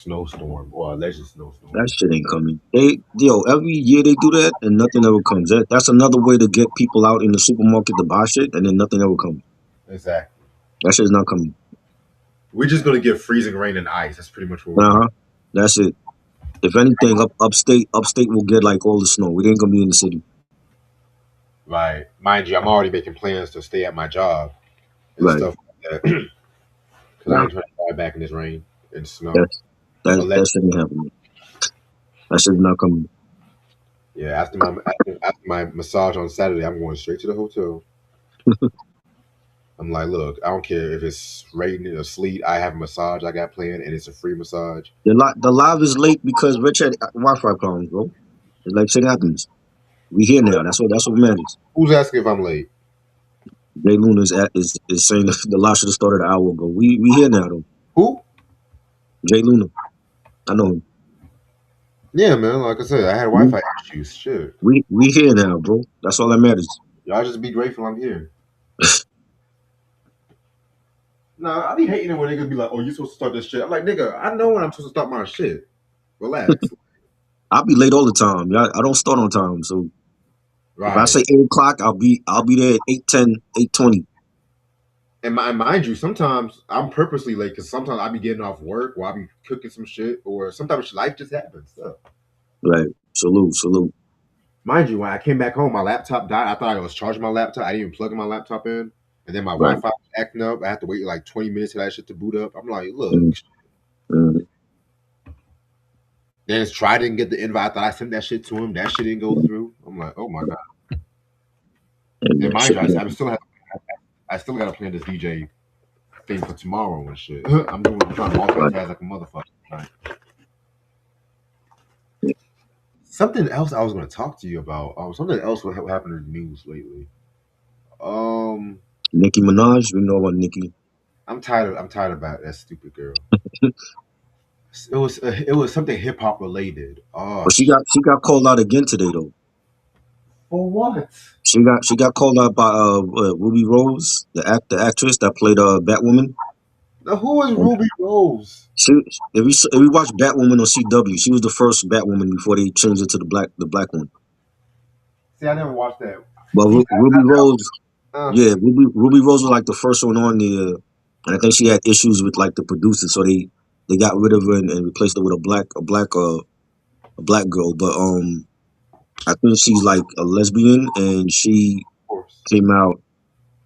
snowstorm or alleged snowstorm. That shit ain't coming. Every year they do that and nothing ever comes. That's another way to get people out in the supermarket to buy shit and then nothing ever comes. Exactly. That shit's not coming. We're just gonna get freezing rain and ice. That's pretty much what we're Uh gonna. huh. That's it. If anything, upstate will get like all the snow. We ain't gonna be in the city. Right. Mind you, I'm already making plans to stay at my job and Right. stuff like that because I Nah, ain't trying to drive back in this rain and snow. that's that Allegedly. shit ain't happening. That shit's not coming. Yeah. After my massage on Saturday, I'm going straight to the hotel. I'm like, look, I don't care if it's raining or sleet. I have a massage I got planned, and it's a free massage. The live is late because Rich had Wi-Fi problems, bro. It's like shit happens. We here now. That's what matters. Who's asking if I'm late? Jay Luna is saying the live should have started an hour ago. We here now though. Who? Jay Luna. I know him. Yeah, man. Like I said, I had We Wi-Fi issues. Shit. we here now, bro. That's all that matters. Y'all just be grateful I'm here. Nah, I be hating it when niggas be like, "Oh, you supposed to start this shit." I'm like, nigga, I know when I'm supposed to start my shit. Relax. I'll be late all the time. Yeah, I don't start on time. So if I say Right. 8 o'clock, I'll be there at 8:10, 8:20. And mind you, sometimes I'm purposely late because sometimes I be getting off work or I be cooking some shit or sometimes life just happens. So. Right. Salute, salute. Mind you, when I came back home, my laptop died. I thought I was charging my laptop. I didn't even plug my laptop in. And then my Right. Wi-Fi was acting up. I had to wait like 20 minutes for that shit to boot up. I'm like, look. Mm, mm, Then try didn't get the invite. I thought I sent that shit to him. That shit didn't go mm. through. I'm like, oh my god. And And mind shit you, be I still got to plan this DJ thing for tomorrow and shit. I'm trying to right. multitask like a motherfucker. Right? Something else I was going to talk to you about. Something else what happened in the news lately. Um, Nicki Minaj, we know about Nicki. I'm tired about that stupid girl. It was something hip hop related. Oh But she got called out again today though. for what? She got called out by Ruby Rose, the actress that played Batwoman. Now who is Ruby Rose? She if we watch Batwoman on CW, she was the first Batwoman before they changed it to the black one. See, I never watched that. But See, Ruby Rose, uh, yeah, Ruby Rose was like the first one on there, and I think she had issues with like the producer, so they got rid of her and replaced her with a black girl. But I think she's like a lesbian, and she of course. came out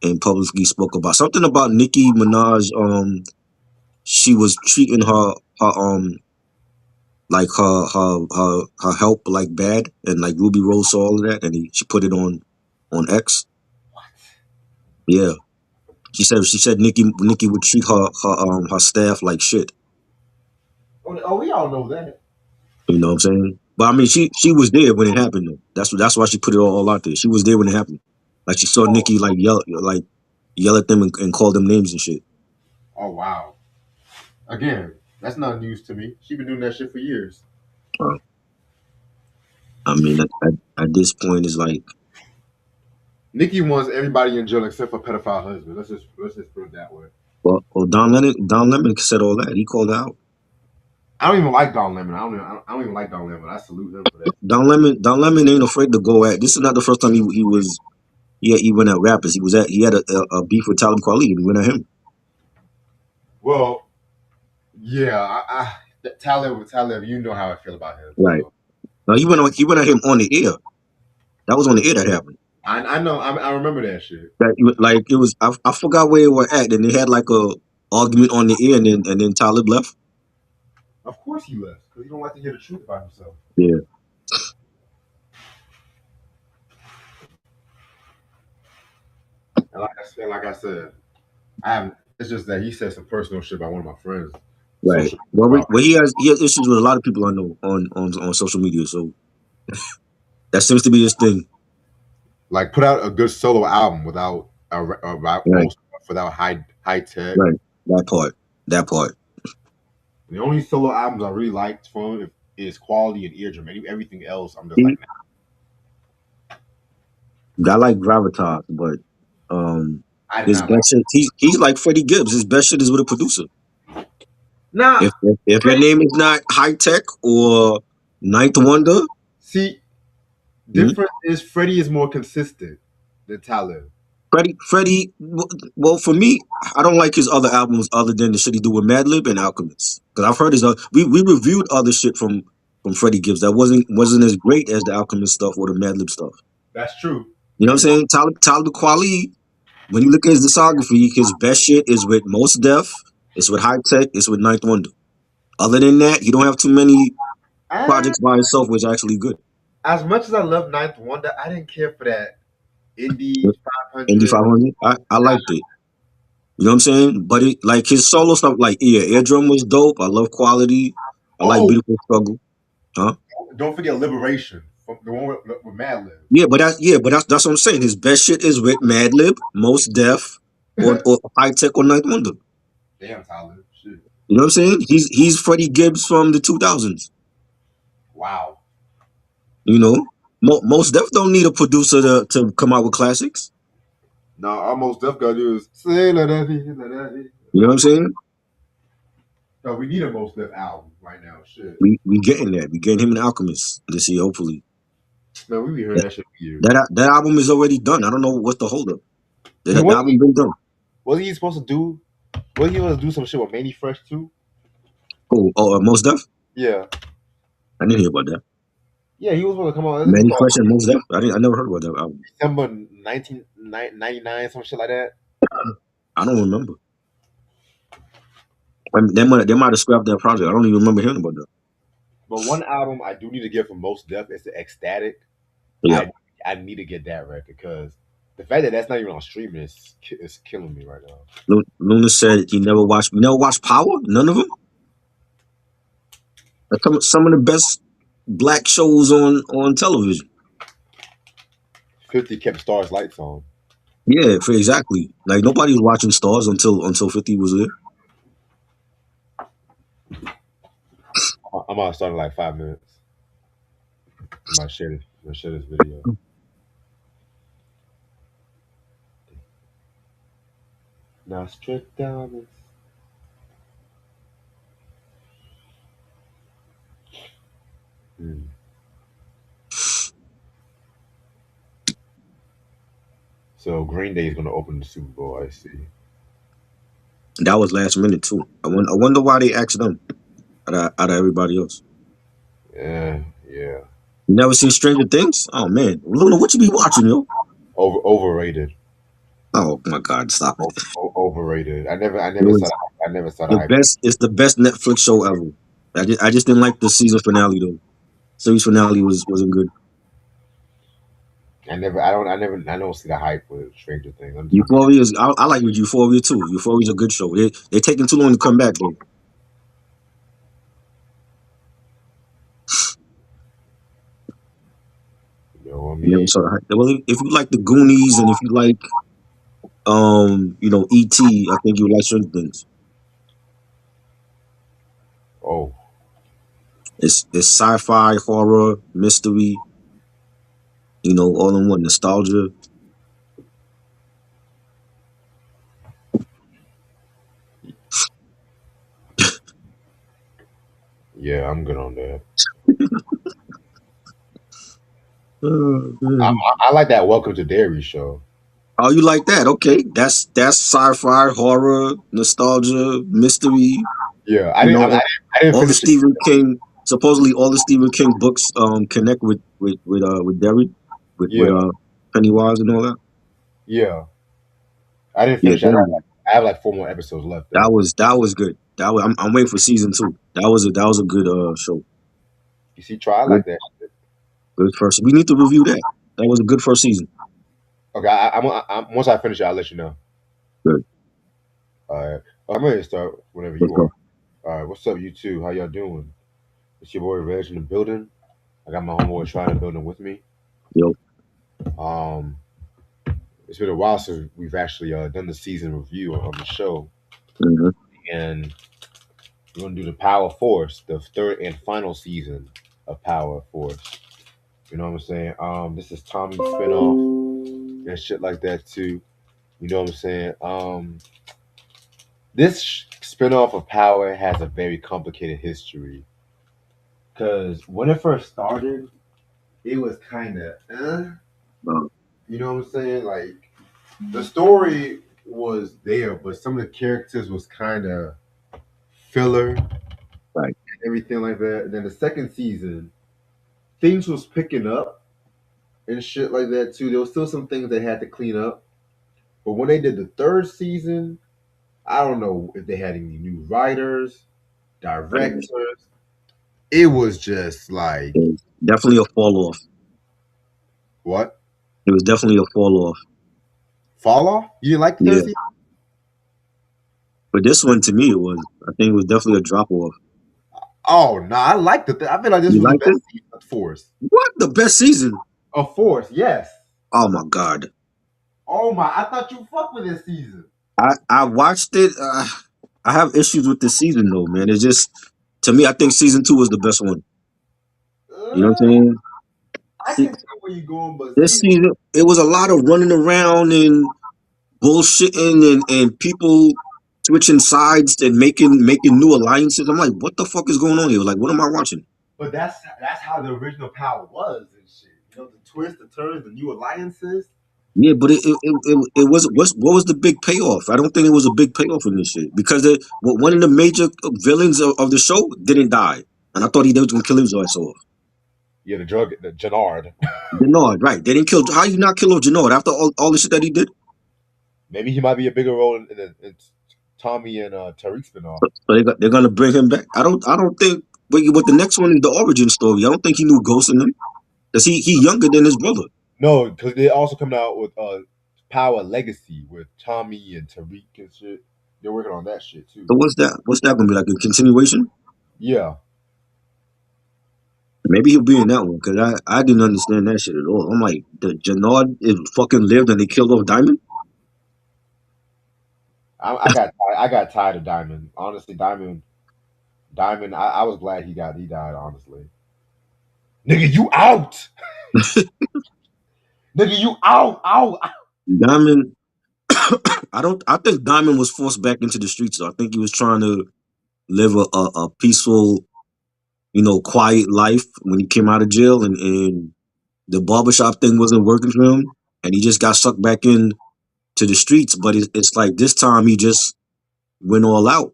and publicly spoke about something about Nicki Minaj. She was treating her like her help like bad, and like Ruby Rose saw all of that, and she put it on X. Yeah, she said Nicki would treat her staff like shit. Oh, we all know that. You know what I'm saying? But I mean, she was there when it happened though. That's why she put it all out there. She was there when it happened. Like she saw Oh, Nicki yell at them and call them names and shit. oh wow. Again, that's not news to me. She been doing that shit for years. Uh, I mean, at this point, it's like, Nikki wants everybody in jail except for pedophile husband. Let's just put it that way. well, Don Lemon said all that. He called out. I don't even like Don Lemon. I don't even like Don Lemon. I salute him for that. Don Lemon ain't afraid to go at. This is not the first time he went at rappers. He had a beef with Talib Kweli and he went at him. Well, yeah, Talib, you know how I feel about him. Right. So Now he went at him on the air. That was on the air that happened. I know I remember that shit. Like it was I forgot where it was at, and they had like a argument on the air, and then Talib left. Of course he left because he don't like to hear the truth about himself. Yeah. And like I said, I have. It's just that he said some personal shit about one of my friends. Right. Social Well, about he has issues with a lot of people I know on social media, so that seems to be his thing. like put out a good solo album without a rap Right. most without high tech. Right. That part. That part. The only solo albums I really liked from him is Quality and Eardrum. Everything else, I'm just He like, nah. I like Gravitas, but um I did his not like. best shit he's like Freddie Gibbs. His best shit is with a producer. Nah, If your name is not High Tech or Ninth Wonder, see, hmm? different is Freddie is more consistent than Talib. Freddie. Well, for me, I don't like his other albums other than the shit he do with Madlib and Alchemist. Because I've heard his other. We reviewed other shit from Freddie Gibbs that wasn't as great as the Alchemist stuff or the Madlib stuff. That's true. You know what And I'm saying? Talib Kweli. When you look at his discography, his best shit is with Most Def, it's with High Tech, it's with Ninth Wonder. Other than that, he don't have too many uh, projects by himself, which are actually good. as much as I love Ninth Wonder, I didn't care for that Indie Indy 500. 500, I liked it. You know what I'm saying? But it like his solo stuff, like yeah, Eardrum was dope. I love Quality. I like Oh, Beautiful Struggle. Huh? don't forget Liberation, from the one with Madlib. But that's what I'm saying. His best shit is with Madlib, Most Def, or High Tech or Ninth Wonder. Damn, Talib. Shit. You know what I'm saying? He's Freddie Gibbs from the 2000s. Wow. You know, Most Def don't need a producer to come out with classics. No, almost Def gotta do is say la da dee, la da dee. You know what I'm saying? No, we need a most Def album right now. Shit. We getting that. We getting him an Alchemist this year, hopefully. Man, we be hearing That, that shit for years. that album is already done. I don't know what's the holdup. The What album been done. was he supposed to do? Was he supposed to do some shit with Manny Fresh too? Most Def. Yeah. I didn't hear about that. Yeah, he was supposed to come out. I think it was Manny called Fresh and Most Def. I never heard about that album. December 1999, some shit like that. I don't remember. I mean, they might have scrapped that project. I don't even remember hearing about that. But one album I do need to get from Most Def is the Ecstatic. Yeah. I need to get that record because the fact that that's not even on streaming is killing me right now. Luna said he never watched Power. None of them. Like some of the best black shows on television. 50 kept Stars Lights on. Yeah, for exactly. Like nobody was watching Stars until 50 was there. I'm gonna start in like 5 minutes. I'm gonna share this video. Nostradamus. Hmm. So Green Day is gonna open the Super Bowl. I see. That was last minute too. I wonder why they asked them out of everybody else. Yeah. You never seen Stranger Things? Oh man, Luna, what you be watching, yo? Overrated. Oh my God, stop it! Overrated. I It never saw. was I never saw the the hype. best. It's the best Netflix show ever. I just didn't like the season finale though. Series finale wasn't good. I never. I don't. I never. I don't see the hype with Stranger Things. Euphoria is. I like Euphoria too. Euphoria is a good show. They're taking too long to come back though. You know what I You never mean? saw the hype. Well, if you like the Goonies and if you like E.T., I think you like certain things. Oh, It's sci-fi, horror, mystery. All in one. Nostalgia. yeah. I'm good on that. Oh, I, man. I, I like that Welcome to Dairy show. Oh, you like that? Okay, that's sci-fi, horror, nostalgia, mystery. Yeah, You know, I didn't all the finish it. Stephen King. Supposedly, all the Stephen King books connect with Derry, with Yeah, Pennywise and all that. yeah. I didn't Yeah, finish it. Derry. I have like 4 more episodes left That though. was good. I'm waiting for season 2. That was a good show. You see, try I Good like that. good first. We need to review that. That was a good first season. Okay, once I finish it, I'll let you know. Good. All right, I'm ready to start whenever Let's you go. are. All right, what's up, you two? How y'all doing? It's your boy Reg in the building. I got my homeboy Try in the building with me. Yo. Um, it's been a while since we've actually done the season review of the show, hmm and we're gonna do the Power Force, the third and final season of Power Force. You know what I'm saying? This is Tommy spinoff and shit like that too. You know what I'm saying? This spinoff of Power has a very complicated history. Because when it first started, it was kind of, Uh, you know what I'm saying? Like the story was there, but some of the characters was kind of filler and right. everything like that. And then the second season, things was picking up and shit like that too. There was still some things they had to clean up. But when they did the third season, I don't know if they had any new writers, Right. directors. It was just like It was definitely a fall off. what? It was definitely a fall off. Fall off? You didn't like the third Yeah. season? But this one to me, it was. I think it was definitely a drop off. Oh no, I liked it. I feel like this You was the liked best it? season of Force. What the best season? Of Force, yes. Oh my god! Oh my, I thought you fucked with this season. I watched it. I have issues with this season though, man. It's just to me, I think season two was the best one. You know what I'm Uh, saying? I See, can see where you're going, but this season season it was a lot of running around and bullshitting and people switching sides and making new alliances. I'm like, what the fuck is going on here? Like, what am I watching? but that's how the original Power was and shit. You know, the twists, the turns, the new alliances. Yeah, but it was what was the big payoff? I don't think it was a big payoff in this shit because one of the major villains of the show didn't die, and I thought they was gonna kill his ass off. Yeah, the Jannard. Jannard, right? They didn't kill. How you not kill off Jannard after all the shit that he did? Maybe he might be a bigger role in Tommy and Tariq spinoff. So they're gonna bring him back. I don't think. But the next one is the origin story. I don't think he knew Ghost in him because he younger than his brother. No, because they also coming out with Power Legacy with Tommy and Tariq and shit. They're working on that shit too. So what's that? What's that gonna be like a continuation? Yeah, Maybe he'll be in that one because I didn't understand that shit at all. I'm like, the Jannard is fucking lived and they killed off Diamond. I got tired of Diamond. Honestly, Diamond. I was glad he died. Honestly, nigga, you out. Nigga, you out. Diamond, I don't. I think Diamond was forced back into the streets. So I think he was trying to live a peaceful, quiet life when he came out of jail, and the barbershop thing wasn't working for him, and he just got sucked back in to the streets. But it's like this time he just went all out.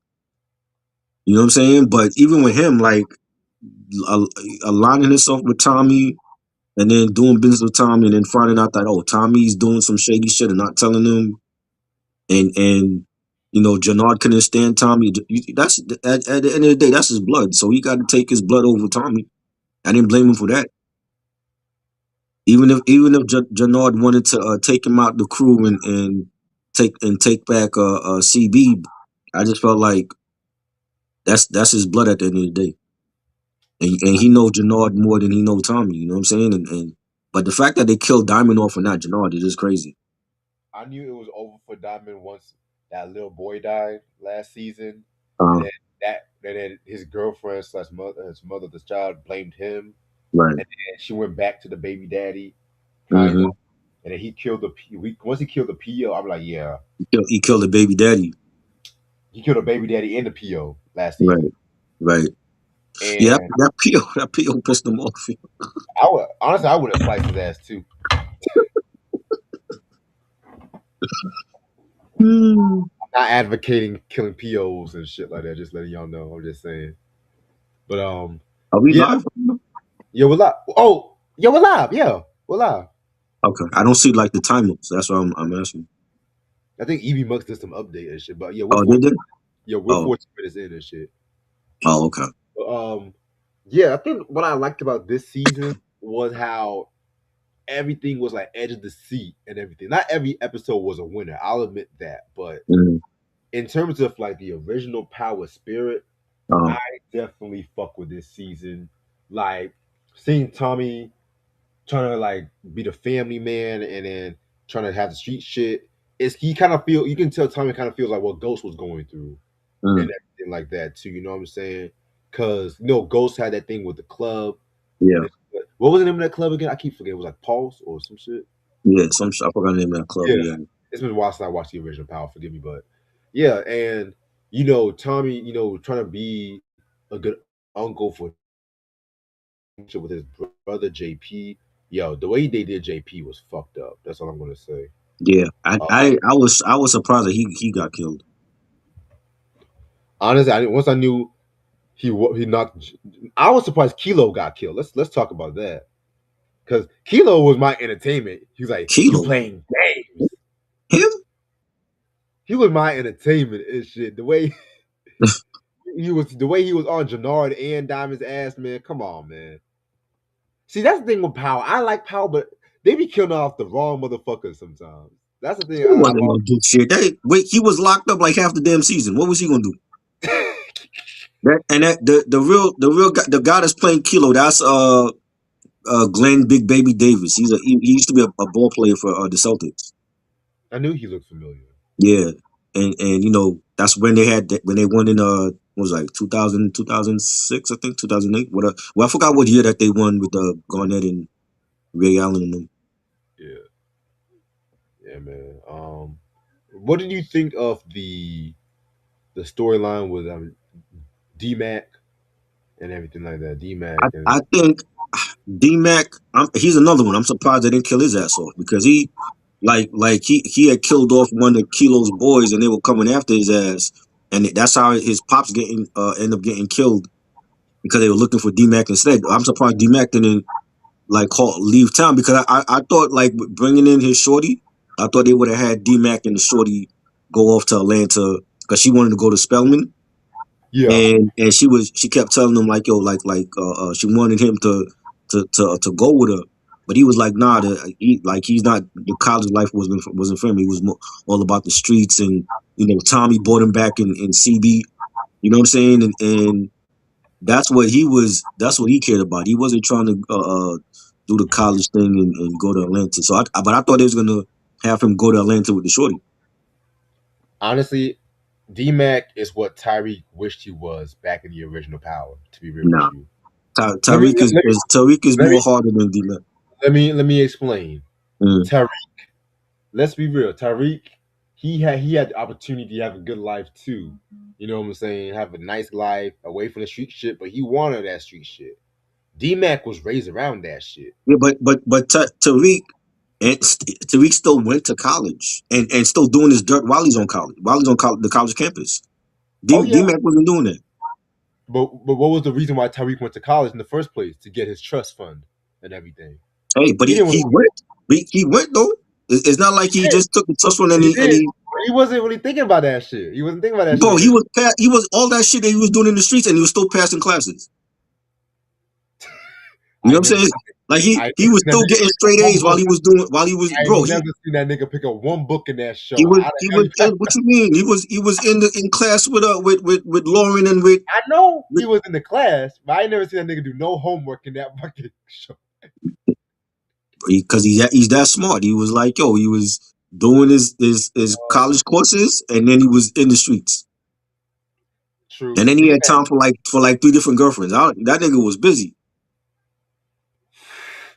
You know what I'm saying? But even with him, like al- aligning himself with Tommy and then doing business with Tommy and then finding out that Tommy's doing some shady shit and not telling him and Jannard couldn't stand Tommy. That's at the end of the day, that's his blood. So he got to take his blood over Tommy. I didn't blame him for that. Even if Jannard wanted to take him out the crew and take back CB, I just felt like that's his blood at the end of the day. And he knows Jannard more than he knows Tommy. You know what I'm saying? And but the fact that they killed Diamond off and not Jannard is just crazy. I knew it was over for Diamond once that little boy died last season, and Uh, then his girlfriend slash mother, his mother, this child blamed him, right. and then she went back to the baby daddy, kind of, hmm and then he killed once he killed the PO. I'm like, yeah, He killed the baby daddy. he killed the baby daddy and the PO last season, Right. Right. Yeah, and that PO pissed him off. I would have sliced his ass too. Hmm. Not advocating killing POs and shit like that. Just letting y'all know. I'm just saying, but Are we yeah, live? yo, we're live. Oh, yo, we're live. Yeah, we're live. Okay. I don't see like the timer, so that's why I'm asking. I think Evie Mux did some update and shit, but yeah, Oh, did they? we're Oh. 14 minutes in and shit. Oh, okay. But, yeah, I think what I liked about this season was how everything was like edge of the seat and everything. Not every episode was a winner. I'll admit that, but Mhm. in terms of like the original Power Spirit, Uh, I definitely fuck with this season. Like seeing Tommy trying to like be the family man and then trying to have the street shit. It's he kind of feel you can tell Tommy kind of feels like what Ghost was going through and mm, everything like that too. You know what I'm saying? Because Ghost had that thing with the club. yeah. What was the name of that club again? I keep forgetting. It was like Pulse or some shit. Yeah. I forgot the name of that club. Yeah, Yeah. it's been a while since I watched the original Power. Forgive me, but yeah, and Tommy, trying to be a good uncle with his brother JP. Yo, the way they did JP was fucked up. That's all I'm gonna say. Yeah, I Uh, I I was I was surprised that he got killed. Honestly, once I knew he knocked, I was surprised Kilo got killed. Let's talk about that because Kilo was my entertainment. He was like, "You Kilo, playing games?" him? He was my entertainment and shit. The way he was on Jannard and Diamond's ass, man. Come on, man. See, that's the thing with Power. I like Power, but they be killing off the wrong motherfuckers sometimes. That's the thing. He wasn't gonna do shit. Wait, he was locked up like half the damn season. What was he gonna do? The real guy, the guy that's playing Kilo, that's Glenn Big Baby Davis. He used to be a ball player for the Celtics. I knew he looked familiar. Yeah, and that's when when they won in what was it, like 2000, 2006, I think 2008. Well, I forgot what year that they won with Garnett and Ray Allen and them. Yeah, yeah, man. What did you think of the storyline with D Mac and everything like that? D Mac and I think D-Mac, he's another one. I'm surprised they didn't kill his ass off because he had killed off one of Kilo's boys and they were coming after his ass, and that's how his pops end up getting killed because they were looking for D-Mac instead. I'm surprised D-Mac didn't leave town because I thought like bringing in his shorty, I thought they would have had D-Mac and the shorty go off to Atlanta because she wanted to go to Spelman. yeah, And she kept telling him like, yo, she wanted him to go with her, but he was like, nah, he's not, the college life wasn't for him. He was all about the streets, and Tommy brought him back in CB. You know what I'm saying? And that's what he cared about. He wasn't trying to do the college thing and go to Atlanta. But I thought they was gonna have him go to Atlanta with the shorty. honestly, D Mac is what Tyreek wished he was back in the original Power. To be real with Nah, you, let me Tariq is let me more harder than D-Man. let me explain. Mm. Tyreek, let's be real. Tyreek, he had the opportunity to have a good life too. You know what I'm saying? Have a nice life away from the street shit, but he wanted that street shit. D Mac was raised around that shit. Yeah, but Tariq Tariq still went to college and still doing his dirt while he's on college, the college campus. Oh yeah, D-Mac wasn't doing that. but what was the reason why Tyreek went to college in the first place? To get his trust fund and everything. Hey, but He didn't. he went. He went though. It's not like he just took the trust one and He he did. He wasn't really thinking about that shit. He wasn't thinking about that bro, shit. he was all that shit that he was doing in the streets and he was still passing classes. You know I what I'm never, saying? Like I he never was seen that still nigga getting pick up straight one A's book. I bro, never seen that nigga pick up one book in that he show. was How he the hell was you got? what you mean? He was in class with Lauren and I know with he was in the class, but I ain't never seen that nigga do no homework in that fucking show. because he's that smart. He was like, yo, he was doing his college courses and then he was in the streets. True. And then he D had time for like three different girlfriends. That nigga was busy.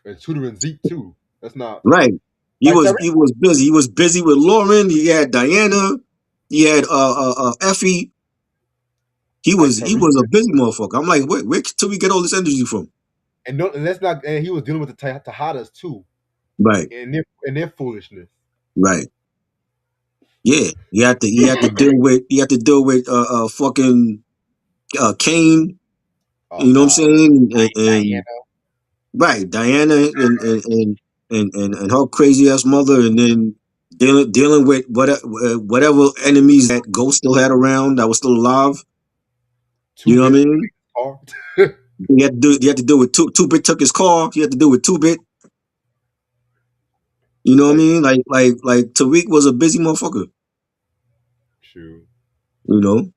and Tudor and Zeke too. That's not Right. like Tyreek. He was busy. He was busy with Lauren. He had Diana. He had Effie. Like He Tyreek. was a busy motherfucker. I'm like, where till we get all this energy from? And no, and let's not. And he was dealing with the Tejadas too, Right. and their foolishness. Right. Yeah. He had to deal with fucking Kane. Oh You know what I'm God, saying? Diana. And right, Diana and her crazy ass mother, and then dealing with whatever enemies that Ghost still had around that was still alive. You Two know what I bit mean? car. He had to deal with two bit took his car. He had to deal with 2-Bit. You know what I Like mean? Like Tariq was a busy motherfucker. true. You know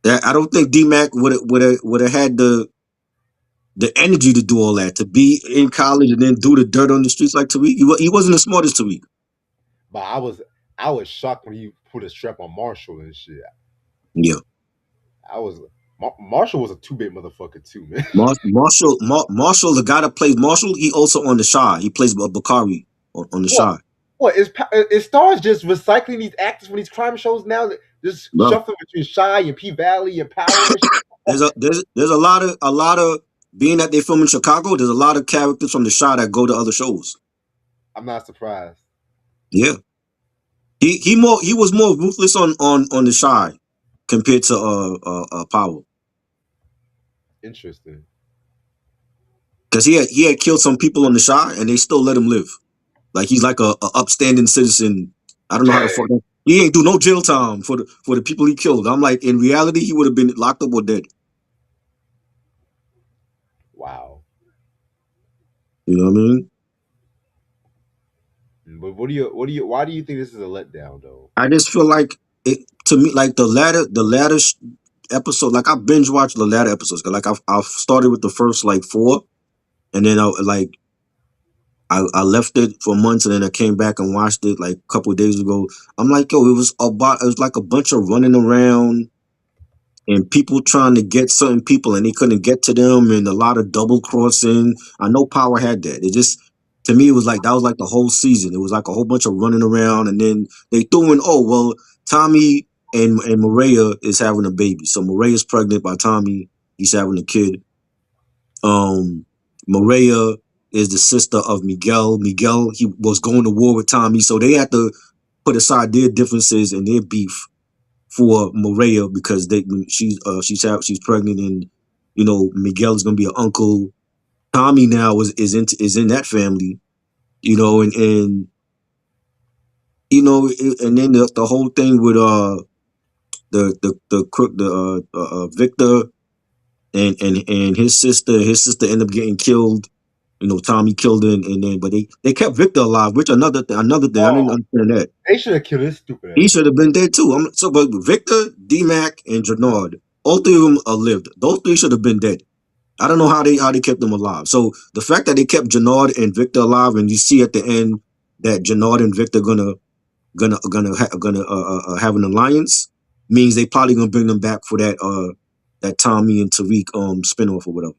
that I don't think D-Mac would have had the energy to do all that, to be in college and then do the dirt on the streets like Tariq. He wasn't as smart as Tariq. But I was shocked when he put a strap on Marshall and shit. Yeah. I was Marshall was a 2-bit motherfucker too, man. Marshall, the guy that plays Marshall, he also on the Shy. He plays Bakari on the What? Shy. What is Stars just recycling these actors from these crime shows now? just Bro, shuffling between Shy and P Valley and Power and shit. there's a lot of being that they film in Chicago. There's a lot of characters from the Chi that go to other shows. I'm not surprised. Yeah, he was more ruthless on the Chi compared to Power, Interesting. because he had killed some people on the Chi and they still let him live. Like he's like a upstanding citizen. I don't know how the fuck he ain't do no jail time for the people he killed. I'm like, in reality, he would have been locked up or dead. Wow. You know what I mean? But why do you think this is a letdown though? I just feel like it to me, like the latter episode. Like I binge watched the latter episodes. 'Cause like I've started with the first like four, and then I left it for months, and then I came back and watched it like a couple of days ago. I'm like, yo, it was like a bunch of running around and people trying to get certain people and they couldn't get to them, and a lot of double crossing. I know Power had that. It just, to me, it was like that was like the whole season. It was like a whole bunch of running around, and then they threw in, oh well, Tommy and Maria is having a baby. So Maria's pregnant by Tommy. He's having a kid. Maria is the sister of Miguel. Miguel, he was going to war with Tommy, so they had to put aside their differences and their beef for Maria because she's pregnant, and you know Miguel is gonna be an uncle. Tommy now is in that family, you know, and you know, and then the whole thing with the crook Victor and his sister ended up getting killed. You know, Tommy killed her, and then but they kept Victor alive, which another thing I didn't Oh, understand that. they should have killed his stupid He ass. should have been dead too. But Victor, D-Mac, and Jannard, all three of them are lived. Those three should have been dead. I don't know how they kept them alive. So the fact that they kept Jannard and Victor alive, and you see at the end that Jannard and Victor have an alliance, means they probably gonna bring them back for that Tommy and Tariq spinoff or whatever.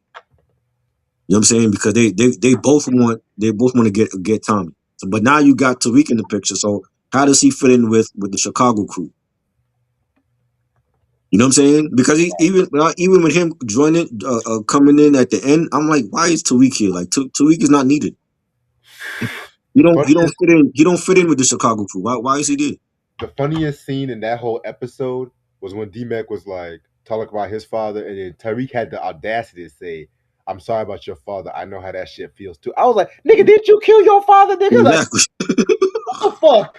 You know what I'm saying? Because they both want to get Tommy. So, but now you got Tariq in the picture. So how does he fit in with the Chicago crew? You know what I'm saying? Because even with him joining, coming in at the end, I'm like, why is Tariq here? Like Tariq is not needed. The funniest, You don't fit in with the Chicago crew. Why is he there? the funniest scene in that whole episode was when D-Mac was like talking about his father, and then Tariq had the audacity to say, "I'm sorry about your father. I know how that shit feels too." I was like, "Nigga, did you kill your father, nigga? Like, Exactly. what the fuck?"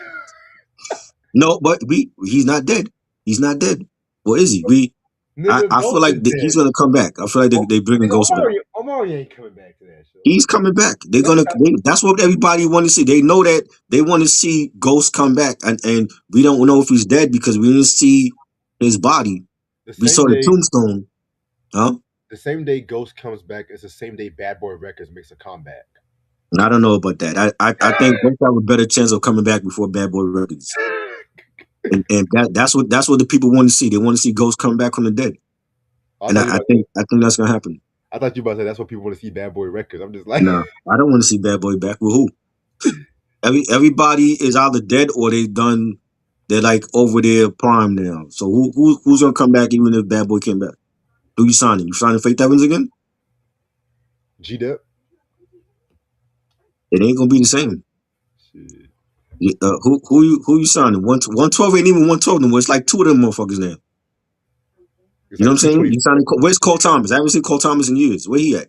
No, but he's not dead. He's not dead. Or is he? Nigga, I feel Ghost like is he's dead. gonna come back. I feel like they bringing Nigga, Ghost back. Omari ain't coming back to that show. He's coming back. That's what everybody want to see. They know that they want to see Ghost come back, and we don't know if he's dead because we didn't see his body. The We saw same the day, tombstone, huh? the same day Ghost comes back is the same day Bad Boy Records makes a comeback. And I don't know about that. I think Ghost have a better chance of coming back before Bad Boy Records, and that's what the people want to see. They want to see Ghost come back from the dead, I and thought you about to, I think that's gonna happen. I thought you about to say that's what people want to see Bad Boy Records. I'm just like, Nah, I don't want to see Bad Boy back. With who? Everybody is either dead or they done. They're like over their prime now. So who's gonna come back even if Bad Boy came back? Who you signing? You signing Faith Evans again? G-Dep. It ain't gonna be the same. Shit. Who you signing? 112 ain't even 112 no more. It's like two of them motherfuckers now. It's You know like what I'm saying? 220. You signing? Where's Cole Thomas? I haven't seen Cole Thomas in years. Where he at?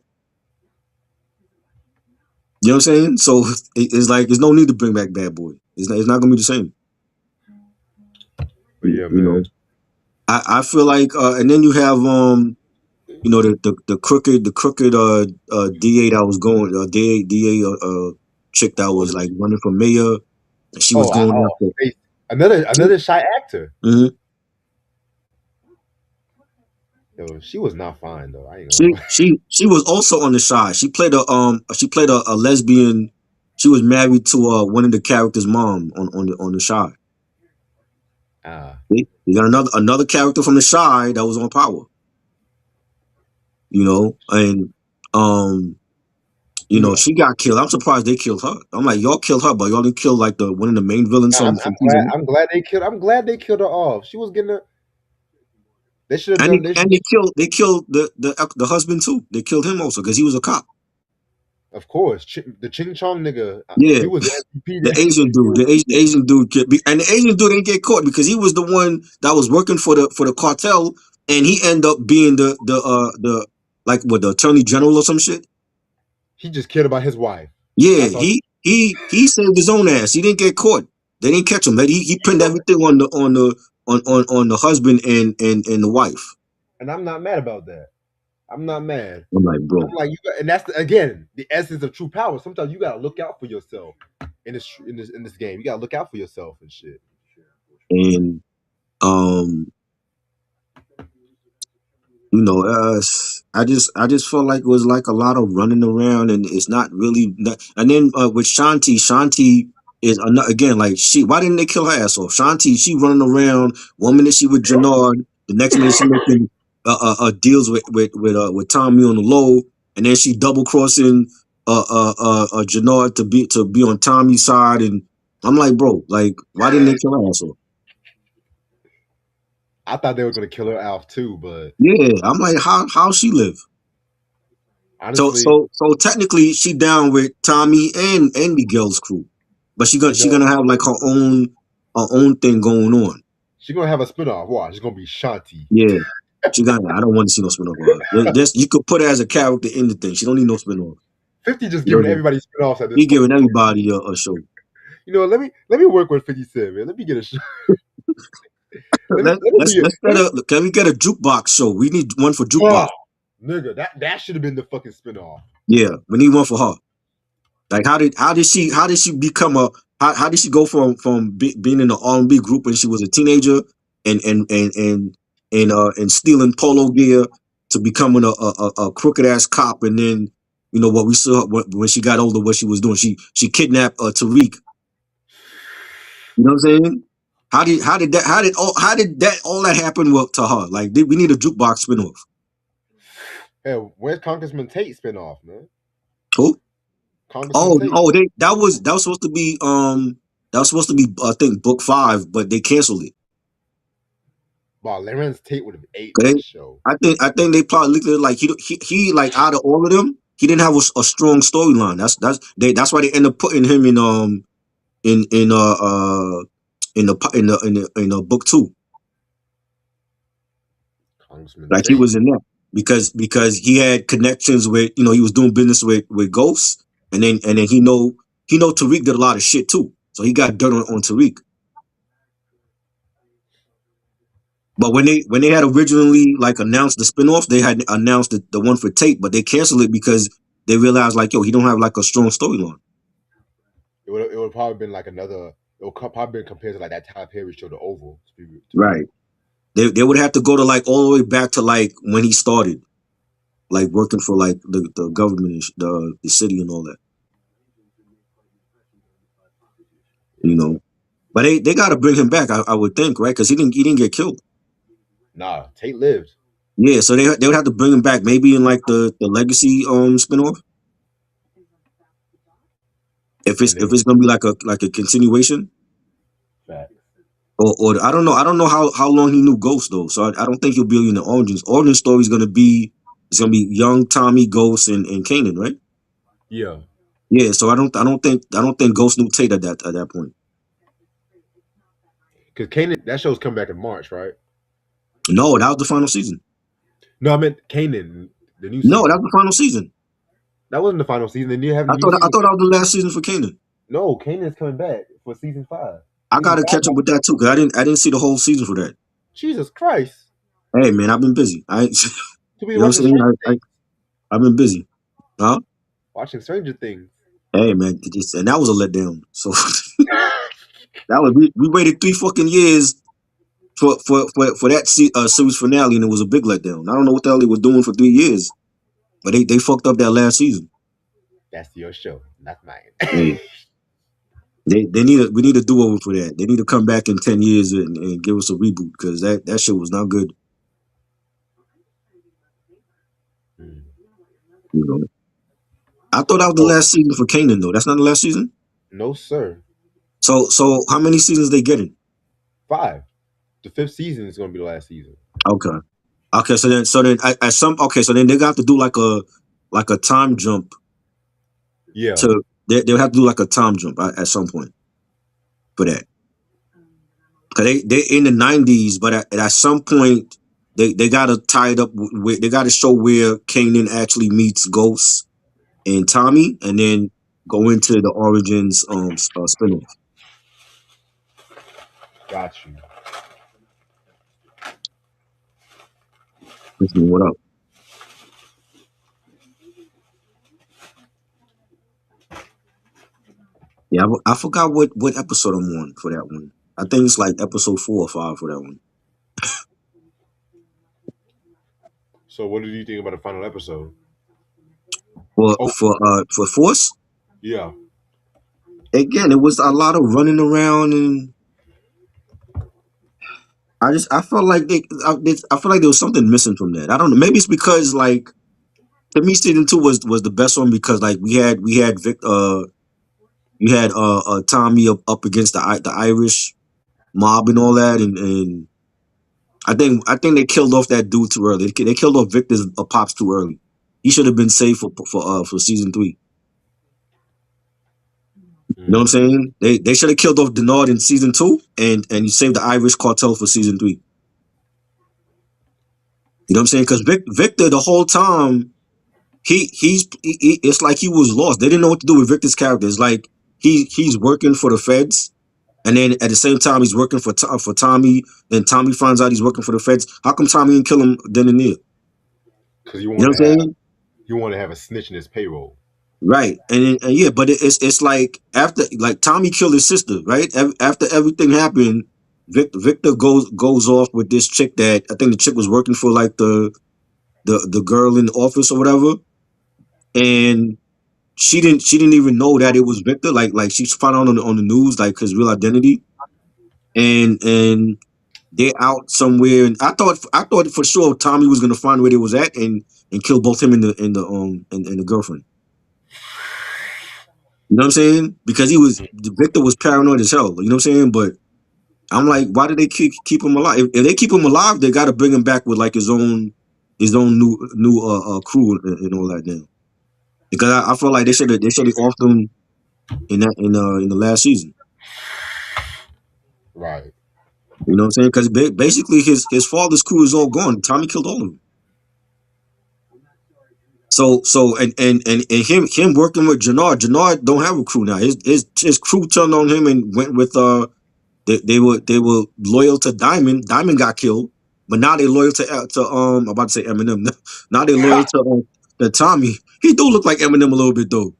You know what I'm saying? So it's like there's no need to bring back Bad Boy. It's not gonna be the same. But yeah, You know. man. I feel like and then you have you know the crooked DA that was going DA chick that Oh, was like running for mayor, and she was going after. hey, another shy actor. Mhm. Yo, she was not fine though. I ain't gonna lie. She was also on the side. She played a lesbian. She was married to one of the characters' mom on the side. Ah, You got another character from the side that was on Power. You know, and um You know, Yeah. she got killed. I'm surprised they killed her. I'm like, y'all killed her, but y'all didn't kill like the one of the main villains I'm, from I'm glad. season one. I'm glad they killed. I'm glad they killed her off. She was getting. They should have And done. They should. they killed the husband too. They killed him also because he was a cop. Of course, the Ching Chong nigga. Yeah, He was the MVP. the Asian dude, Asian dude, and the Asian dude didn't get caught because he was the one that was working for the cartel, and he ended up being the like what, the attorney general or some shit. He just cared about his wife. Yeah, That's all. he saved his own ass. He didn't get caught. They didn't catch him. But he pinned everything on the husband and the wife. And I'm not mad about that. I'm not mad. I'm like, I'm bro. like, and that's again the essence of true power. Sometimes you gotta look out for yourself in this game. You gotta look out for yourself and shit. And you know, I just felt like it was like a lot of running around, and it's not really. And then with Shanti is again like she. Why didn't they kill her ass off? Shanti, she running around. 1 minute she with Jannard, the next minute she making deals with Tommy on the low, and then she double crossing Jannard to be on Tommy's side, and I'm like, bro, like, why didn't they kill her ass off? I thought they were gonna kill her off too, but Yeah, I'm like, how she live? So honestly, so so technically she down with Tommy and Miguel's crew, but you she know, gonna have like her own thing going on. she's gonna have a spinoff. Watch, it's gonna be Shanti. Yeah, she got. I don't want to see no spinoff of her. You could put her as a character in the thing. She don't need no spinoff. 50 just You know giving what I mean? everybody spinoffs at this He fucking giving point. everybody a show. You know, let me work with 50 Cent, man. Let me get a show. Can we get a jukebox show? We need one for Oh, jukebox. nigga, that should have been the fucking spinoff. Yeah, we need one for her. Like how did she become how did she go from being in the R&B group when she was a teenager and stealing polo gear to becoming a crooked ass cop, and then what we saw when she got older, what she was doing, she kidnapped Tariq. You know what I'm saying? How did all that happen to her? Like, we need a jukebox spinoff. Hey, where's Congressman Tate spinoff, man? Who? Congressman Tate. That was supposed to be I think book 5, but they canceled it. Wow, Lorenz Tate would have ate Okay? that show. I think they probably looked at it like he like, out of all of them, he didn't have a strong storyline. That's why they end up putting him in the book 2. Congressman Like, he Tate. was in that because he had connections with, he was doing business with Ghosts, and then he know Tariq did a lot of shit too, so he got dirt on Tariq. But when they had originally like announced the spinoff, they had announced the one for Tate, but they canceled it because they realized, like, yo, he don't have like a strong storyline. It would probably been like another. It would probably been compared to like that Tyler Perry show, The Oval. Right. They would have to go to like all the way back to like when he started, like working for like the government, the city and all that. But they got to bring him back, I would think, right? Because he didn't get killed. Nah, Tate lived. Yeah, so they would have to bring him back, maybe in like the Legacy spinoff. If it's gonna be like a continuation. Fact. Or I don't know how long he knew Ghost though, so I don't think he'll be in the Origins. Origin story is gonna be young Tommy, Ghost, and Kanan, right? Yeah. Yeah, so I don't think Ghost knew Tate at that point. Because Kanan, that show's come back in March, right? No, that was the final season. No, I meant Kanan, the new No, season. that was the final season. That wasn't the final season. They didn't have the I new thought season. that was the last season for Kanan. No, Kanan's coming back for season 5. I gotta catch up with that too, because I didn't see the whole season for that. Jesus Christ. Hey man, I've been busy. You To be know what I'm saying? I've been busy. Huh? Watching Stranger Things. Hey man, and that was a letdown. So that was we waited 3 fucking years for that series finale, and it was a big letdown. I don't know what the hell they were doing for 3 years, but they fucked up that last season. That's your show, not mine. Hey, we need a do over for that. They need to come back in 10 years and give us a reboot, because that shit was not good. You know. I thought that was the Oh, last season for Kanan though. That's not the last season. no, sir. So how many seasons they getting? 5. The 5th season is going to be the last season. Okay. Okay. So then at some okay. So then they got to do like a time jump Yeah. to they'll have to do like a time jump at some point for that. Cause they in the 90s, but at some point they gotta tie it up with they gotta show where Kanan actually meets Ghost and Tommy, and then go into the Origins spinoff. Got you. What up? Yeah, I forgot what episode I'm on for that one. I think it's like episode 4 or 5 for that one. So, what did you think about the final episode? For Oh, for Force, yeah. again, it was a lot of running around, and I felt like I feel like there was something missing from that. I don't know. Maybe it's because like to me, season 2 was the best one because like we had Vic you had Tommy up against the Irish mob and all that, and I think they killed off that dude too early. They killed off Victor's pops too early. He should have been saved for season 3. You know what I'm Mm. saying? They should have killed off Denard in season 2, and you saved the Irish cartel for season 3. You know what I'm saying? Because Victor the whole time it's like he was lost. They didn't know what to do with Victor's character. It's like he's working for the feds, and then at the same time he's working for Tommy, and Tommy finds out he's working for the feds. How come Tommy didn't kill him then and there? Because You know what I'm saying? you want to have a snitch in his payroll. Right, and yeah, but it's like after like Tommy killed his sister, right? After everything happened, Victor goes off with this chick that I think the chick was working for like the girl in the office or whatever, and she didn't even know that it was Victor. Like she found out on the news like his real identity, and they're out somewhere. And I thought for sure Tommy was gonna find where they was at and kill both him and the girlfriend. You know what I'm saying? Because Victor was paranoid as hell. You know what I'm saying? But I'm like, why did they keep him alive? If they keep him alive, they got to bring him back with like his own new crew and all that now. Because I feel like they should have offed him in the last season. Right. You know what I'm saying? Because basically his father's crew is all gone. Tommy killed all of them. So and him working with Jannard don't have a crew now. His crew turned on him and went with they were loyal to Diamond. Diamond got killed, but now they loyal to I'm about to say Eminem. Now they loyal to Tommy. He do look like Eminem a little bit though.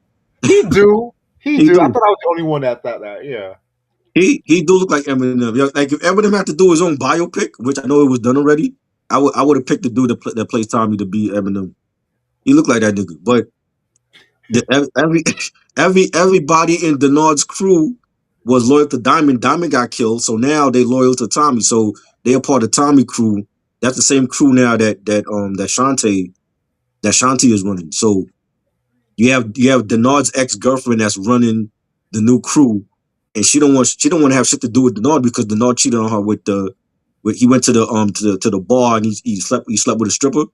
He do. He He do. I do. thought I was the only one that thought that. Yeah. He do look like Eminem. Yeah, like if Eminem had to do his own biopic, which I know it was done already, I would have picked the dude that plays Tommy to be Eminem. He looked like that nigga. But every everybody in Denard's crew was loyal to Diamond. Diamond got killed, so now they loyal to Tommy. So they're part of Tommy crew. That's the same crew now that Shanti is running. So you have Denard's ex girlfriend that's running the new crew, and she don't want to have shit to do with Denard because Denard cheated on her with he went to the bar and he slept with a stripper.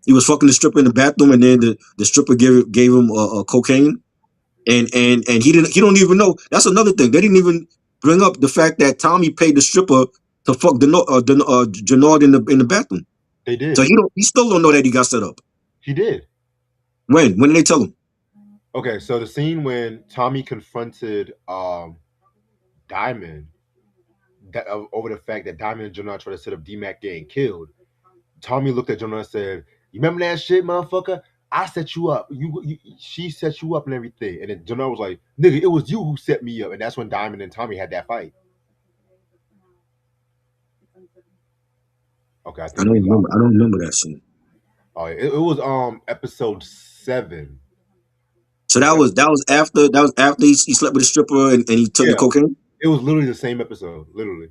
He was fucking the stripper in the bathroom, and then the stripper gave him cocaine, and he don't even know. That's another thing. They didn't even bring up the fact that Tommy paid the stripper to fuck Denard in the bathroom. They So did. he still don't know that he got set up. He did. When did they tell him? Okay, so the scene when Tommy confronted Diamond over the fact that Diamond and Jonah tried to set up D-Mac getting killed, Tommy looked at Jonah and said, "You remember that shit, motherfucker? I set you up. She set you up and everything." And then Jonah was like, "Nigga, it was you who set me up." And that's when Diamond and Tommy had that fight. Okay, I I think don't we lost. remember. I don't remember that scene. Oh, it was episode 7. So It was that was after he slept with a stripper and he took the yeah, cocaine. it was literally the same episode. Literally,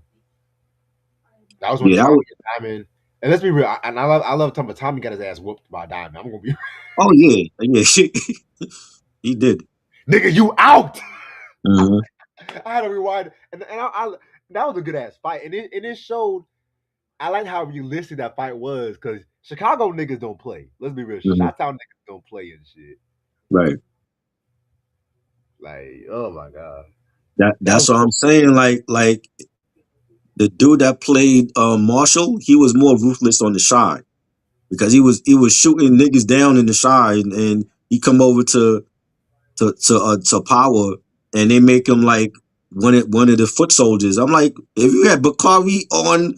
that was when Yeah, that Tommy was. and Diamond. And let's be real, I love talking about Tommy got his ass whooped by Diamond. I'm gonna be Oh yeah, yeah. He did. Nigga, you out. Mhm. I had to rewind, and that was a good ass fight, and it showed. I like how realistic that fight was because Chicago niggas don't play. Let's be real, Mhm. Chi-Town niggas don't play and shit. Right. Like, oh my god, that That's was what I'm saying. Like the dude that played Marshall, he was more ruthless on the shy because he was shooting niggas down in the shy, and he come over to power, and they make him like one of the foot soldiers. I'm like, if you had Bakari on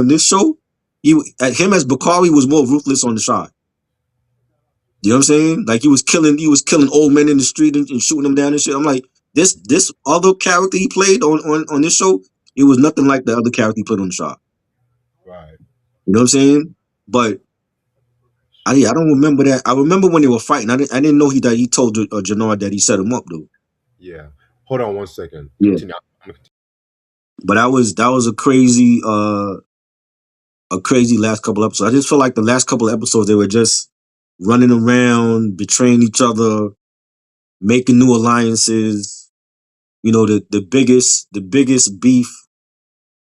this show, him as Bakari was more ruthless on the side. You know what I'm saying? Like he was killing old men in the street and shooting them down and shit. I'm like, this other character he played on this show, it was nothing like the other character he played on the show. right. You know what I'm saying? But I don't remember that. I remember when they were fighting. I didn't know he told Jannard that he set him up though. Yeah. Hold on 1 second. Yeah. Continue. But that was a crazy last couple episodes. I just feel like the last couple of episodes they were just running around, betraying each other, making new alliances. You know, the biggest beef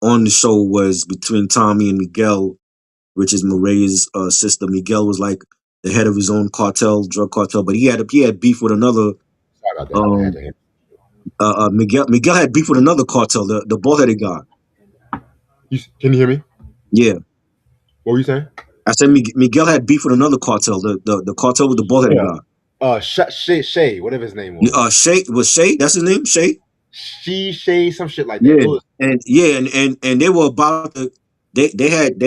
on the show was between Tommy and Miguel, which is Morey's sister. Miguel was like the head of his own drug cartel, but he had beef with another. Sorry about that. I had Um, to hit. Miguel had beef with another cartel, the bald headed guy. Can you hear me? Yeah, What were you saying? I said Miguel had beef with another cartel, the cartel with the bald headed guy. Shay, whatever his name was. Shay. That's his name, Shay. Shay, some shit like that. Yeah, It was and they were about to. They had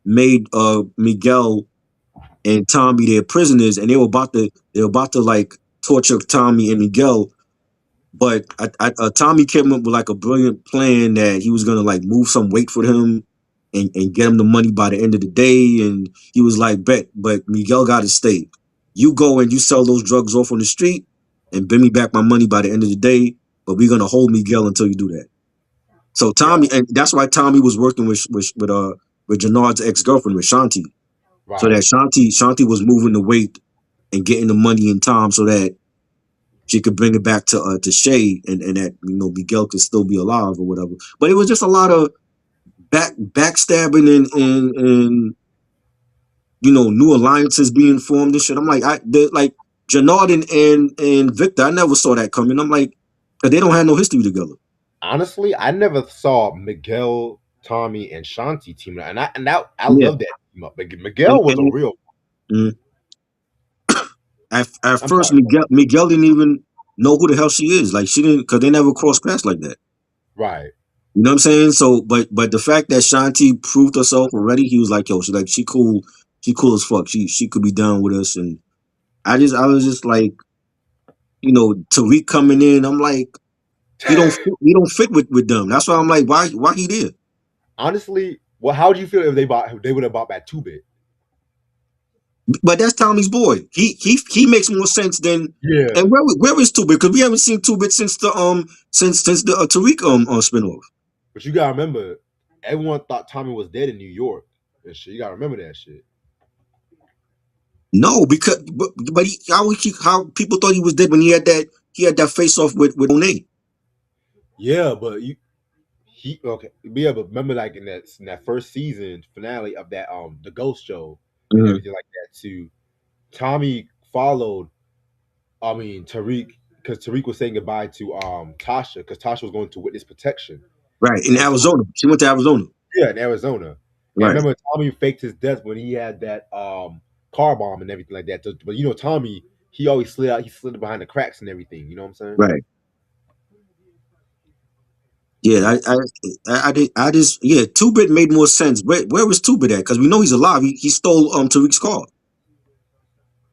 made Miguel and Tommy their prisoners, and they were about to like torture Tommy and Miguel. But Tommy came up with like a brilliant plan that he was gonna like move some weight for him and get him the money by the end of the day. And he was like, bet, but Miguel got to stay. You go and you sell those drugs off on the street and bring me back my money by the end of the day. But we're gonna hold Miguel until you do that. So Tommy, and that's why Tommy was working with Jannard's ex-girlfriend, with Shanti, so right. that Shanti was moving the weight and getting the money in time so that she could bring it back to Shay, and that Miguel could still be alive or whatever. But it was just a lot of backstabbing and new alliances being formed and shit. I'm like, like Jannard and Victor, I never saw that coming. I'm like, 'cause they don't have no history together. Honestly, I never saw Miguel, Tommy, and Shanti team up, and I Yeah, love that team up. and, Miguel was a and real. mm, at I'm first sorry. Miguel didn't even know who the hell she is. Like she didn't, because they never crossed paths like that. Right. You know what I'm saying? So, but the fact that Shanti proved herself already, he was like, yo, she cool, she cool as fuck. She could be down with us, and I was just like, Tariq coming in, I'm like, he don't fit with them. That's why I'm like, why he there? Honestly, well, how would you feel if they would have bought back 2-Bit? But that's Tommy's boy. He makes more sense than. Yeah, And where is Two Bit? Because we haven't seen Two Bit since the Tariq spinoff. but you gotta remember, everyone thought Tommy was dead in New York and shit. You gotta remember that shit. No, because but how people thought he was dead when he had that face off with Monet. Yeah, but he okay. Yeah, but remember, like in that first season finale of that the Ghost Show and Mhm. everything like that too. Tommy followed. I mean Tariq, because Tariq was saying goodbye to Tasha, because Tasha was going to witness protection, Right, in and Arizona. She went to Arizona. yeah, in Arizona. And Right, remember, Tommy faked his death when he had that car bomb and everything like that. But Tommy, he always slid out. He slid behind the cracks and everything. You know what I'm saying? right. Yeah, I just, yeah. Two Bit made more sense. Where was Two Bit at? Because we know he's alive. He stole Tariq's car.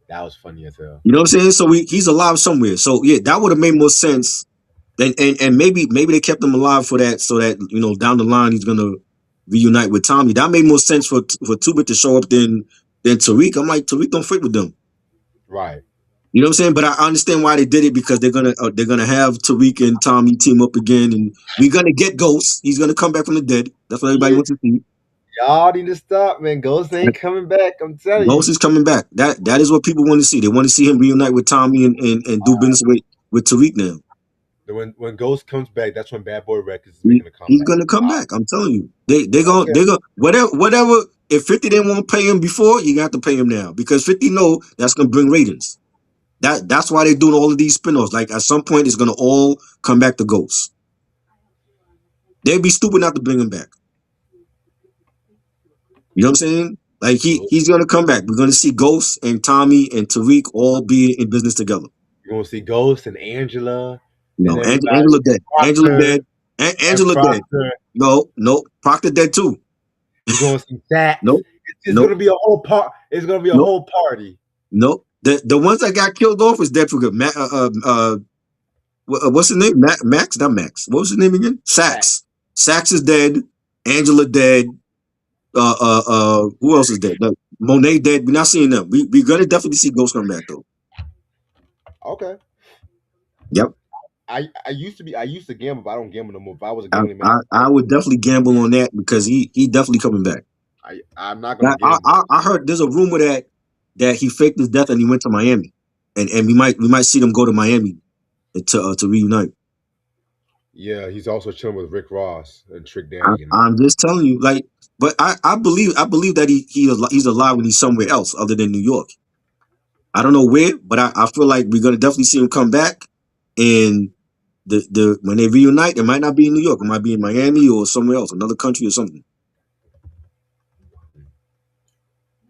That was funny as hell. You know what I'm saying? So he's alive somewhere. So yeah, that would have made more sense. And maybe they kept him alive for that, so that down the line he's gonna reunite with Tommy. That made more sense for Two Bit to show up than Tariq. I'm like, Tariq don't fit with them. Right. You know what I'm saying? But I understand why they did it, because they're gonna have Tariq and Tommy team up again, and we're gonna get Ghost. He's gonna come back from the dead. That's what everybody Yeah, wants to see. Y'all need to stop, man. Ghost ain't coming back. I'm telling Ghost you. is coming back. That is what people want to see. They want to see him reunite with Tommy and do business with Tariq now. When Ghost comes back, that's when Bad Boy Records is He's making a comeback. gonna come back. I'm telling you. Okay. They gonna whatever. If 50 didn't want to pay him before, you got to pay him now because 50 know that's gonna bring ratings. That's why they're doing all of these spin-offs. Like at some point, it's gonna all come back to Ghost. They'd be stupid not to bring him back. You know what I'm saying? Like he's gonna come back. We're gonna see Ghost and Tommy and Tariq all be in business together. You're gonna see Ghost and Angela and No, everybody Angela dead. Angela Proctor dead. and Angela dead. Proctor. No. Proctor dead too. You're gonna see Sax. Nope. It's Nope. gonna be a whole part. It's gonna be a Nope. whole party. Nope. The ones that got killed off was dead for good. What's his name? Max? Not Max. What was his name again? Sax. Sax is dead. Angela dead. Who else is dead? Monet dead. We're not seeing them. We're gonna definitely see Ghost come back though. Okay. Yep. I used to gamble, but I don't gamble no more. If I was a gambling man, I would definitely gamble on that because he definitely coming back. I'm not gonna gamble. I heard there's a rumor that he faked his death and he went to Miami, and we might see them go to Miami to reunite. Yeah, he's also chilling with Rick Ross and Trick Daddy. I'm just telling you, like, but I believe that he's alive when he's somewhere else other than New York. I don't know where, but I feel like we're gonna definitely see him come back, and the when they reunite, it might not be in New York, it might be in Miami or somewhere else, another country or something.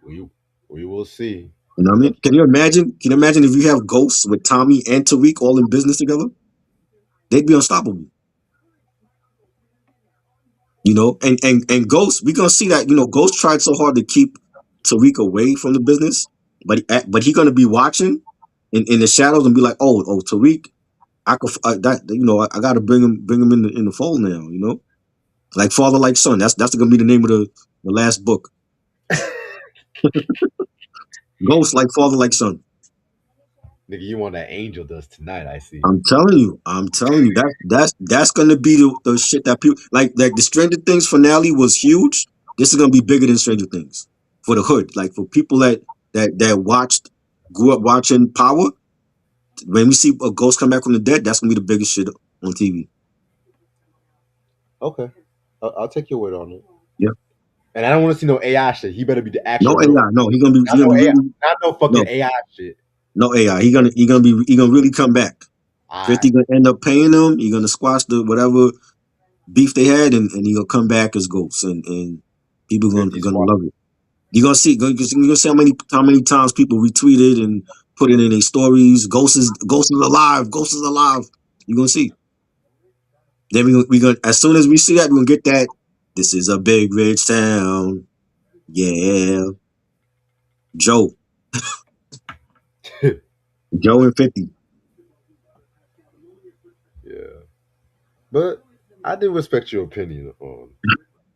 We will see. You know what I mean? Can you imagine? Can you imagine if you have Ghosts with Tommy and Tariq all in business together? They'd be unstoppable. You know, and Ghost, we're gonna see that. You know, Ghost tried so hard to keep Tariq away from the business, but he gonna be watching in the shadows and be like, oh, Tariq, I could that you know I got to bring him in the fold now. You know, like father like son. That's gonna be the name of the last book. Ghost like father like son. Nigga, you want that Angel Dust tonight? I see. I'm telling you, that's gonna be the shit that people like the Stranger Things finale was huge. This is gonna be bigger than Stranger Things for the hood. Like for people that watched, grew up watching Power. When we see a ghost come back from the dead, that's gonna be the biggest shit on TV. Okay, I'll take your word on it. Yeah. And I don't want to see no AI shit. He better be the No actual AI. ghost. No, Not he gonna no be AI. really Not no fucking no AI shit. no AI. He gonna really come back. All 50 right. gonna end up paying him. He gonna squash the whatever beef they had, and he gonna come back as ghosts, and people 50 gonna squad. love it. You're gonna see how many times people retweeted and put it in their stories. Ghost is alive. Ghost is alive. You're gonna see. Then we gonna as soon as we see that, we're gonna get that. This is a big rich town. Yeah, Joe, Joe and 50. Yeah. But I do respect your opinion on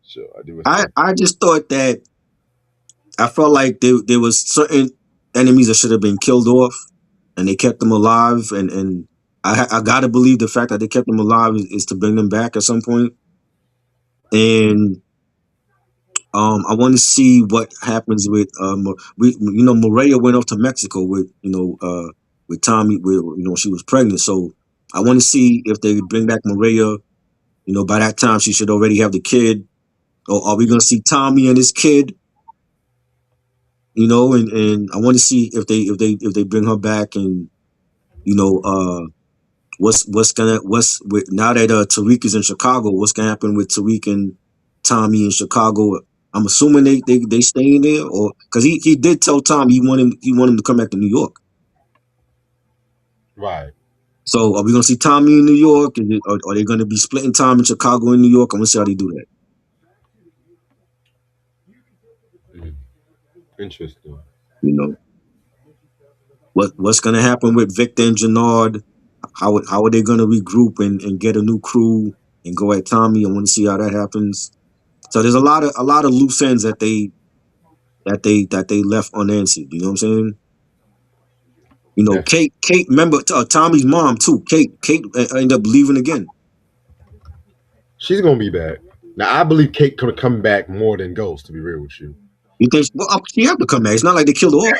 sure. I do respect. I just thought that I felt like there was certain enemies that should have been killed off, and they kept them alive, and I gotta believe the fact that they kept them alive is to bring them back at some point. And I want to see what happens with Maria went off to Mexico with Tommy, with she was pregnant, so I want to see if they bring back Maria. By that time she should already have the kid, or are we gonna see Tommy and his kid? And I want to see if they bring her back, and you know what's with now that Tariq is in Chicago, what's gonna happen with Tariq and Tommy in Chicago? I'm assuming they staying there, or because he did tell Tom he want him to come back to New York. Right. So are we gonna see Tommy in New York? Are they gonna be splitting time in Chicago and New York? I'm gonna see how they do that. Mm. Interesting. You know what's gonna happen with Victor and Jannard? How are they gonna regroup and get a new crew and go at Tommy? I want to see how that happens. So there's a lot of loose ends that they left unanswered. You know what I'm saying? Definitely. Kate, remember Tommy's mom too. Kate ended up leaving again. She's gonna be back. Now I believe Kate could come back more than Ghost. To be real with you, You think? Well, she have to come back. It's not like they killed her off.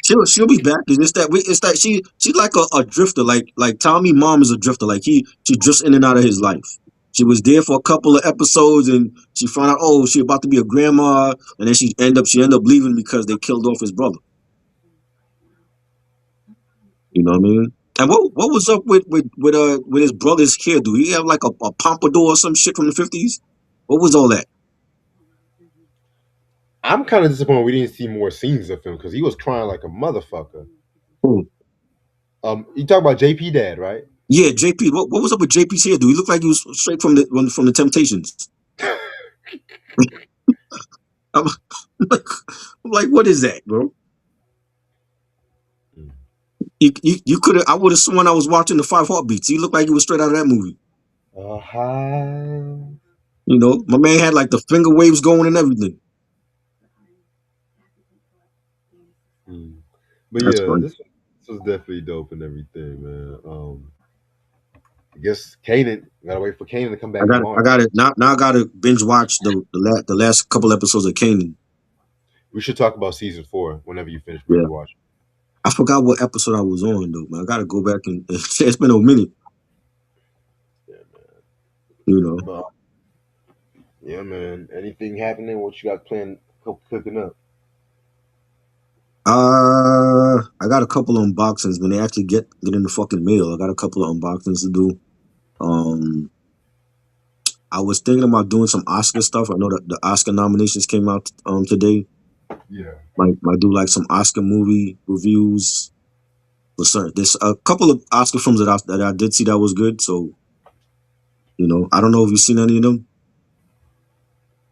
She'll be back. It's that she's like a drifter. Like Tommy mom is a drifter. Like she drifts in and out of his life. She was there for a couple of episodes and she found out she about to be a grandma and then she end up leaving because they killed off his brother. You know what I mean? And what was up with his brother's hair? Do he have like a pompadour or some shit from the 50s? What was all that? I'm kind of disappointed we didn't see more scenes of him because he was crying like a motherfucker. Oh. You talk about JP Dad, right? Yeah, JP. What was up with JP's hair? Do he look like he was straight from the Temptations? I'm like, what is that, bro? You could have. I would have sworn I was watching the Five Heartbeats. He looked like he was straight out of that movie. Uh-huh. You know, my man had like the finger waves going and everything. But That's yeah, funny. this was definitely dope and everything, man. I guess Kanan, gotta wait for Kanan to come I back in got it. I March. got it. Now I got to binge watch the last couple episodes of Kanan. We should talk about season 4 whenever you finish binge Yeah, watch. I forgot what episode I was on though, man. I got to go back and it's been a minute. Yeah, man. You know. But yeah, man. Anything happening? What you got planned cooking up? I got a couple of unboxings when they actually get in the fucking mail. I got a couple of unboxings to do. Um, I was thinking about doing some Oscar stuff. I know that the Oscar nominations came out today. Yeah. Might do like some Oscar movie reviews. For certain, there's a couple of Oscar films that I did see that was good. So I don't know if you've seen any of them.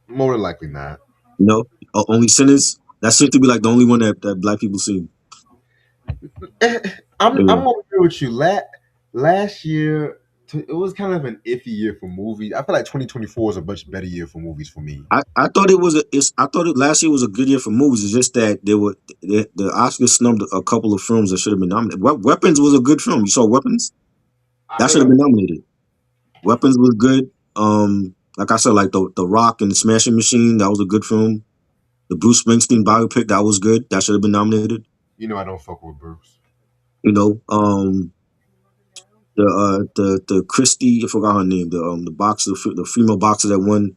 More than likely not. Only Sinners. That seems to be like the only one that black people see. I'm Yeah. gonna be real with you. Last year, it was kind of an iffy year for movies. I feel like 2024 is a much better year for movies for me. I thought it was I thought last year was a good year for movies. It's just that the Oscars snubbed a couple of films that should have been nominated. Weapons was a good film. You saw Weapons? I That should have heard. been nominated. Weapons was good. Like I said, like the Rock and the Smashing Machine, that was a good film. The Bruce Springsteen biopic, that was good. That should have been nominated. I don't fuck with Bruce. You know, the Christy, I forgot her name, the boxer, the female boxer that won.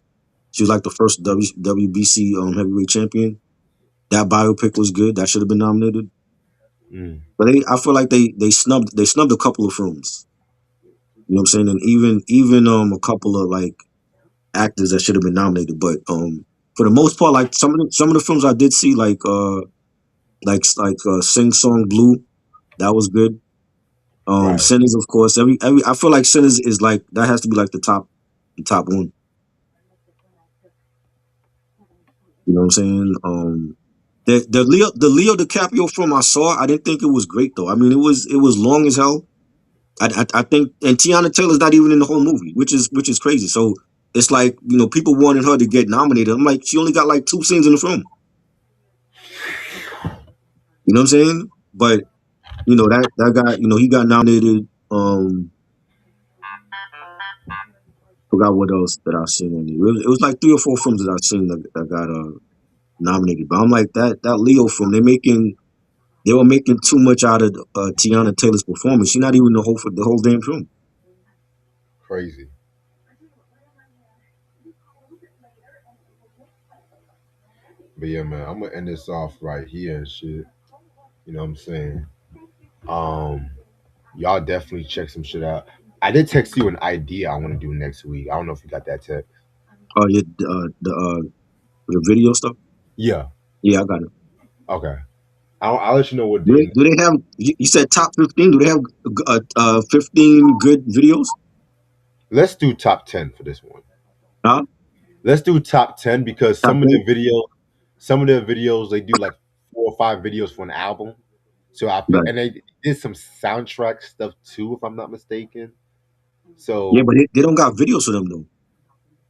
She was like the first WBC heavyweight champion. That biopic was good. That should have been nominated. But I feel like they snubbed a couple of films. You know what I'm saying? And even a couple of like actors that should have been nominated. But for the most part, like some of the films I did see, like Sing Song Blue, that was good. Right. Sinners, of course. Every I feel like Sinners is like that has to be like the top one. You know what I'm saying? The Leo DiCaprio film I saw, I didn't think it was great though. I mean, it was long as hell. I think, and Tiana Taylor's not even in the whole movie, which is crazy. So it's like people wanted her to get nominated. I'm like, she only got like 2 scenes in the film. You know what I'm saying? But that guy, he got nominated. Forgot what else that I've seen on it. It was like 3 or 4 films that I've seen that got nominated. But I'm like that Leo film. They were making too much out of Tiana Taylor's performance. She's not even the whole damn film. Crazy. But yeah, man, I'm gonna end this off right here and shit. You know what I'm saying? Um, y'all definitely check some shit out. I did text you an idea I want to do next week. I don't know if you got that text. Oh yeah, the video stuff. Yeah. Yeah, I got it. Okay. I'll let you know what Do day. they have? You said top 15. Do they have 15 good videos? Let's do top 10 for this one. Huh? Let's do top 10 because Top 10? some of the videos they do like 4 or 5 videos for an album. So I feel, Right. and they did some soundtrack stuff too, if I'm not mistaken. Yeah, So but they don't got videos for them though.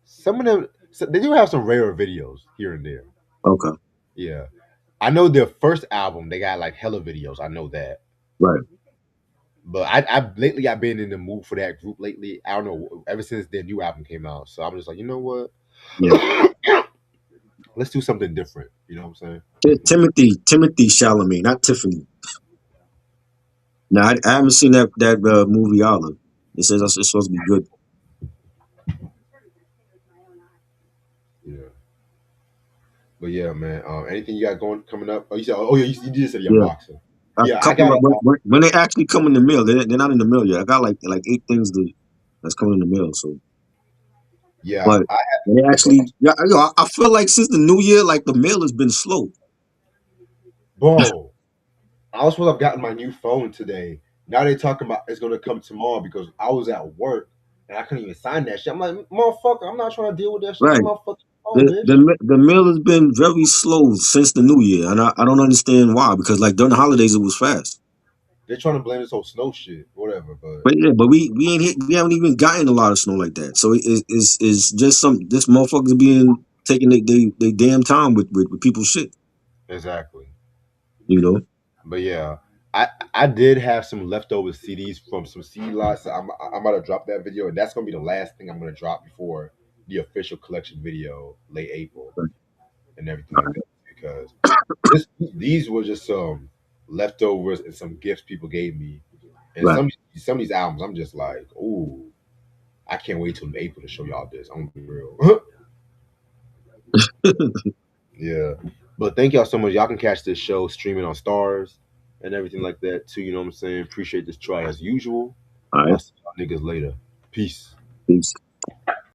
some of them, so they do have some rare videos here and there. Okay. Yeah, I know their first album they got like hella videos. I know that, Right. But I lately I've been in the mood for that group lately. I don't know. Ever since their new album came out, so I'm just like, you know what? Yeah. Let's do something different. You know what I'm saying? Timothy Chalamet, not Tiffany. Now I haven't seen that movie either. It says it's supposed to be good. Yeah. But yeah, man. Anything you got going coming up? Oh, you said. Oh yeah, you just said you're Yeah, boxing. a Yeah, I couple got. of when they actually come in the mail, they're not in the mail yet. I got like 8 things that's coming in the mail. So, Yeah, but I when they bro, actually, yeah, I feel like since the new year, like the mail has been slow. bro. I was supposed to have gotten my new phone today. Now they talking about it's gonna come tomorrow because I was at work and I couldn't even sign that shit. I'm like, motherfucker, I'm not trying to deal with that shit. Give Right. me my fucking phone, bitch. The mail has been very slow since the new year, and I don't understand why. Because like during the holidays, it was fast. They're trying to blame this whole snow shit, whatever. But But yeah, but we ain't we haven't even gotten a lot of snow like that. So it's just this motherfuckers being taking they damn time with people's shit. exactly. You know. But yeah, I did have some leftover CDs from some CD lots. So I'm about to drop that video, and that's gonna be the last thing I'm gonna drop before the official collection video late April and everything like that. Because these were just some leftovers and some gifts people gave me, and Right. some of these albums I'm just like, ooh, I can't wait till April to show y'all this. I'm gonna be real. Yeah. But thank y'all so much. Y'all can catch this show streaming on Stars and everything like that too. You know what I'm saying? Appreciate this try as usual. All I'll right. see y'all niggas later. Peace. Peace.